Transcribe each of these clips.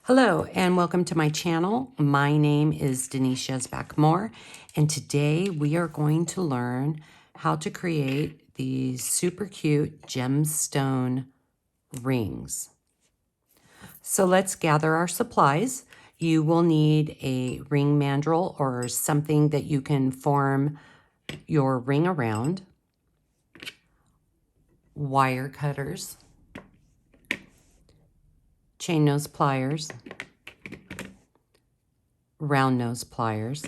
Hello and welcome to my channel. My name is Denise Yezbak Moore, and today we are going to learn how to create these super cute gemstone rings. So let's gather our supplies. You will need a ring mandrel or something that you can form your ring around, wire cutters, chain nose pliers, round nose pliers,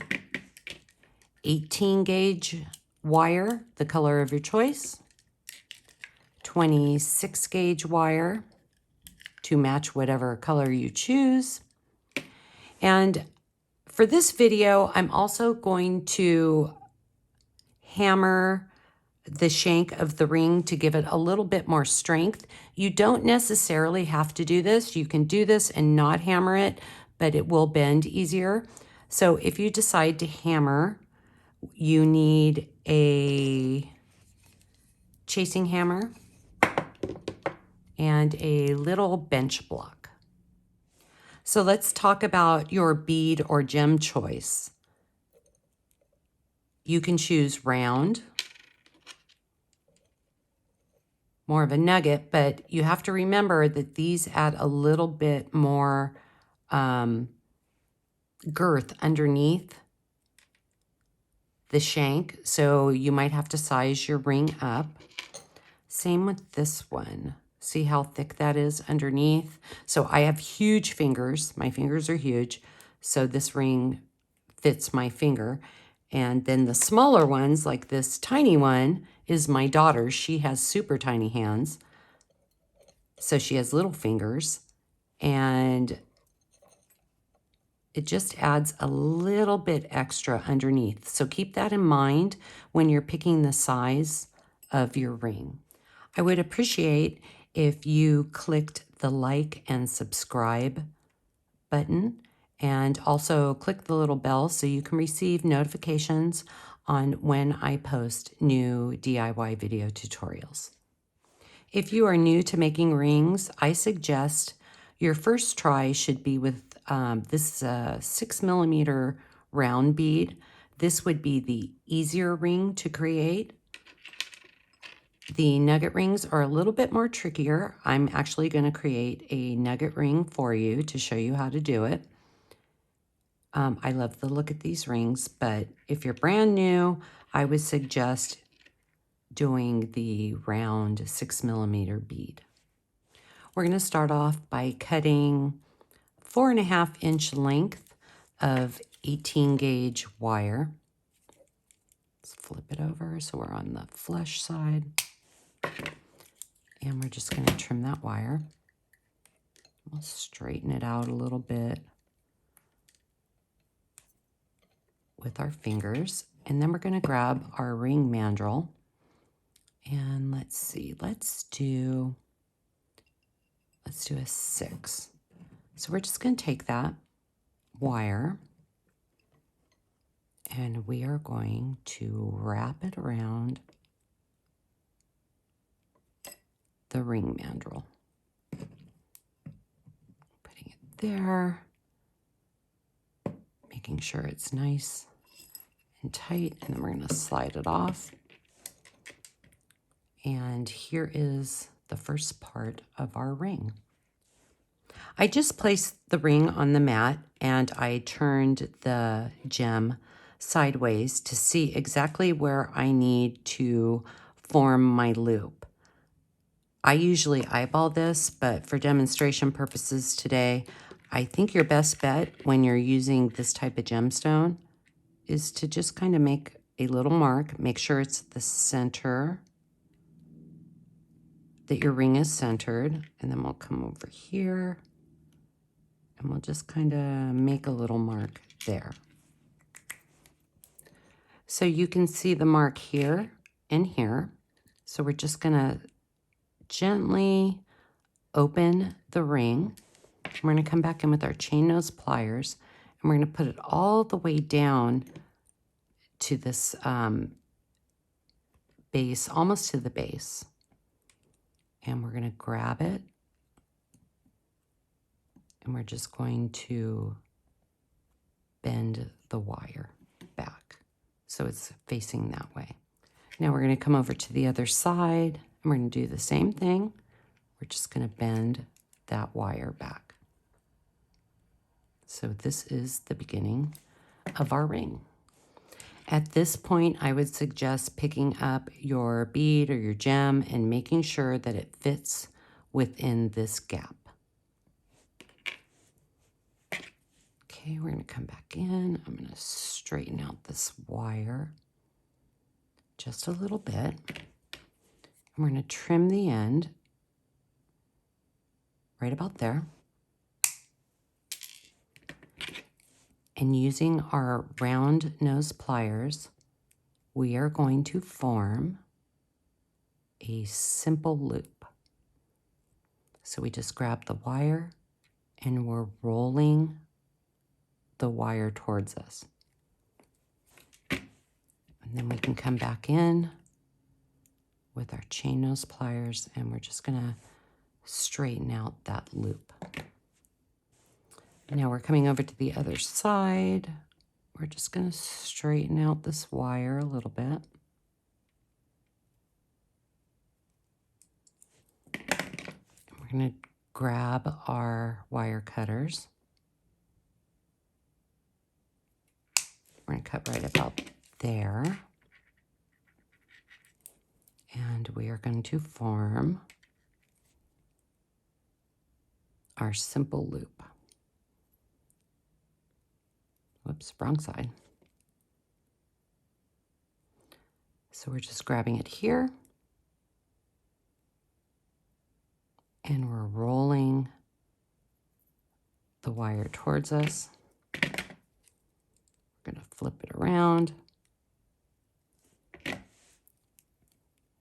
18 gauge wire, the color of your choice, 26 gauge wire to match whatever color you choose. And for this video, I'm also going to hammer the shank of the ring to give it a little bit more strength. You don't necessarily have to do this. You can do this and not hammer it, but it will bend easier. So if you decide to hammer, you need a chasing hammer and a little bench block. So let's talk about your bead or gem choice. You can choose round, more of a nugget, but you have to remember that these add a little bit more girth underneath the shank, so you might have to size your ring up. Same with this one. See how thick that is underneath? So I have huge fingers. My fingers are huge, so this ring fits my finger. And then the smaller ones, like this tiny one, is my daughter's. She has super tiny hands, so she has little fingers. And it just adds a little bit extra underneath. So keep that in mind when you're picking the size of your ring. I would appreciate if you clicked the like and subscribe button, and also click the little bell so you can receive notifications on when I post new DIY video tutorials. If you are new to making rings, I suggest your first try should be with this 6mm round bead. This would be the easier ring to create. The nugget rings are a little bit more trickier. I'm actually going to create a nugget ring for you to show you how to do it. I love the look of these rings, but if you're brand new, I would suggest doing the round 6mm bead. We're going to start off by cutting 4.5-inch length of 18 gauge wire. Let's flip it over so we're on the flush side. And we're just going to trim that wire. We'll straighten it out a little bit with our fingers. And then we're going to grab our ring mandrel. And let's see, let's do a 6. So we're just going to take that wire and we are going to wrap it around the ring mandrel. Putting it there, making sure it's nice and tight, and then we're going to slide it off. And here is the first part of our ring. I just placed the ring on the mat and I turned the gem sideways to see exactly where I need to form my loop. I usually eyeball this, but for demonstration purposes today, I think your best bet when you're using this type of gemstone is to just kind of make a little mark. Make sure it's the center, that your ring is centered, and then we'll come over here and we'll just kind of make a little mark there. So you can see the mark here and here. So we're just going to gently open the ring. We're going to come back in with our chain nose pliers, and we're going to put it all the way down to this base, almost to the base. And we're going to grab it And we're just going to bend the wire back so it's facing that way. Now we're going to come over to the other side and we're going to do the same thing. We're just going to bend that wire back. So this is the beginning of our ring. At this point, I would suggest picking up your bead or your gem and making sure that it fits within this gap. Okay, we're going to come back in. I'm going to straighten out this wire just a little bit. And we're going to trim the end right about there. And using our round nose pliers, we are going to form a simple loop. So we just grab the wire and we're rolling the wire towards us. And then we can come back in with our chain nose pliers and we're just gonna straighten out that loop. Now we're coming over to the other side. We're just gonna straighten out this wire a little bit. And we're gonna grab our wire cutters. We're gonna cut right about there. And we are going to form our simple loop. Whoops, wrong side. So we're just grabbing it here. And we're rolling the wire towards us. We're going to flip it around.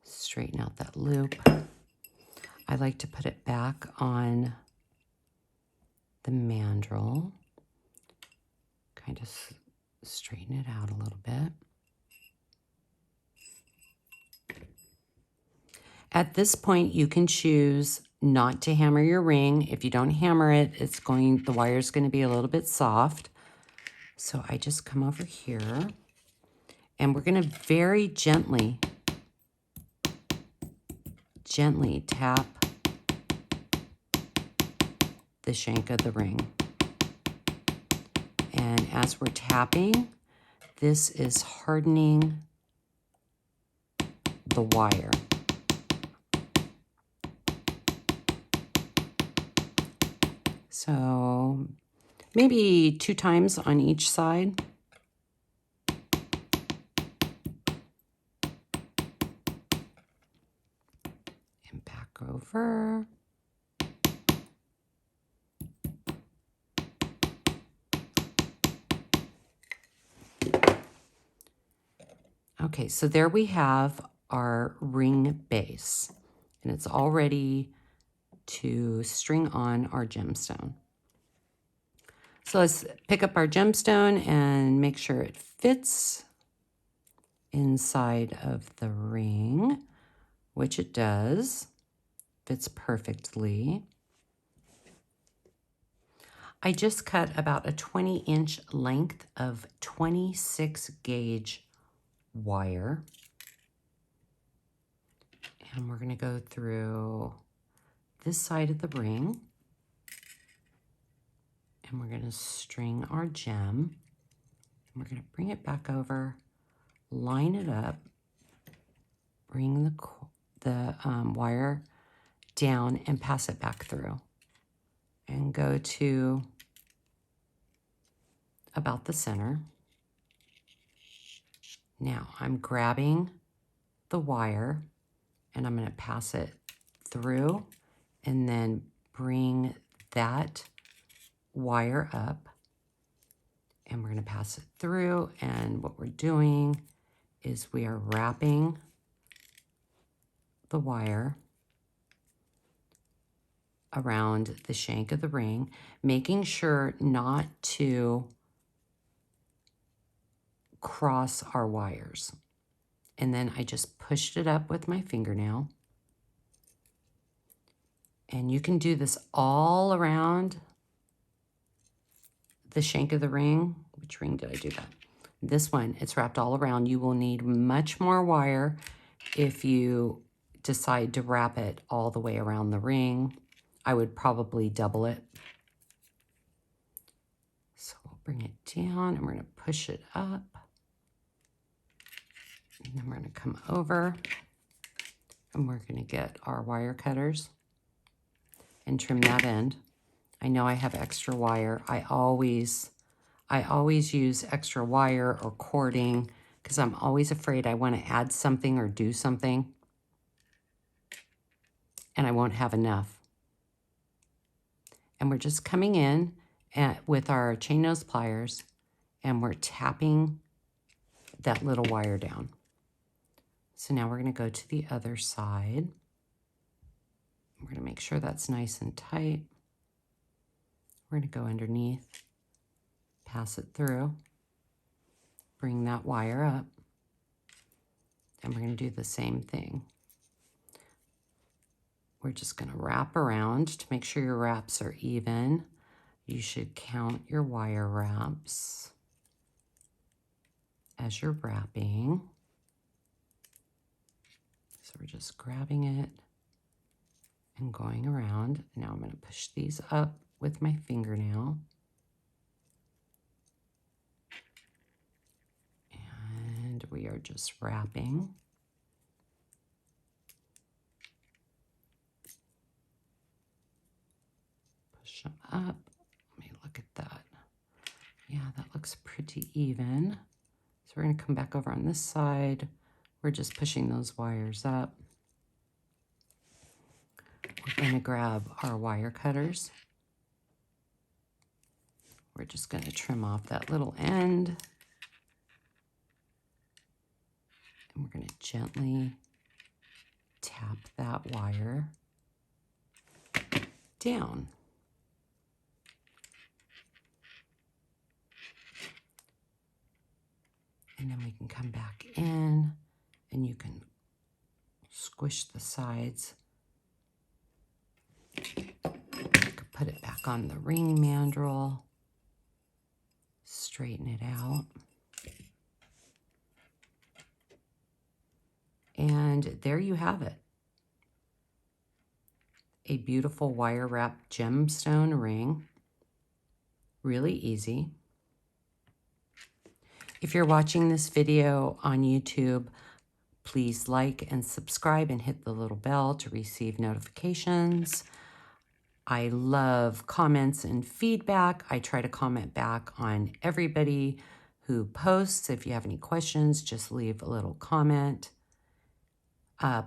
Straighten out that loop. I like to put it back on the mandrel. Kind of straighten it out a little bit. At this point, you can choose not to hammer your ring. If you don't hammer it, the wire's going to be a little bit soft. So I just come over here and we're going to very gently tap the shank of the ring. And as we're tapping, this is hardening the wire. So maybe 2 times on each side. And back over. Okay, so there we have our ring base, and it's all ready to string on our gemstone. So let's pick up our gemstone and make sure it fits inside of the ring, which it does. Fits perfectly. I just cut about a 20-inch length of 26 gauge wire. And we're going to go through this side of the ring. And we're going to string our gem. And we're going to bring it back over, line it up, bring the wire down and pass it back through. And go to about the center. Now I'm grabbing the wire and I'm going to pass it through and then bring that wire up and we're going to pass it through, and what we're doing is we are wrapping the wire around the shank of the ring, making sure not to cross our wires. And then I just pushed it up with my fingernail. And you can do this all around the shank of the ring. Which ring did I do that? This one, it's wrapped all around. You will need much more wire if you decide to wrap it all the way around the ring. I would probably double it. So we'll bring it down and we're going to push it up. And then we're going to come over and we're going to get our wire cutters and trim that end. I know I have extra wire. I always use extra wire or cording because I'm always afraid I want to add something or do something and I won't have enough. And we're just coming in with our chain nose pliers and we're tapping that little wire down. So now we're going to go to the other side. We're going to make sure that's nice and tight. We're going to go underneath, pass it through, bring that wire up, and we're going to do the same thing. We're just going to wrap around to make sure your wraps are even. You should count your wire wraps as you're wrapping. So we're just grabbing it and going around. Now I'm going to push these up with my fingernail. And we are just wrapping. Push them up. Let me look at that. Yeah, that looks pretty even. So we're going to come back over on this side. We're just pushing those wires up. We're going to grab our wire cutters. We're just going to trim off that little end. And we're going to gently tap that wire down. And then we can come back in and you can squish the sides. You can put it back on the ring mandrel. Straighten it out. And there you have it. A beautiful wire wrap gemstone ring. Really easy. If you're watching this video on YouTube, please like and subscribe and hit the little bell to receive notifications. I love comments and feedback. I try to comment back on everybody who posts. If you have any questions, just leave a little comment.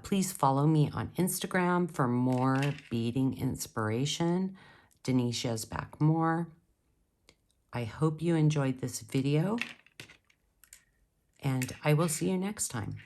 Please follow me on Instagram for more beading inspiration. Denise Yezbak Moore. I hope you enjoyed this video, and I will see you next time.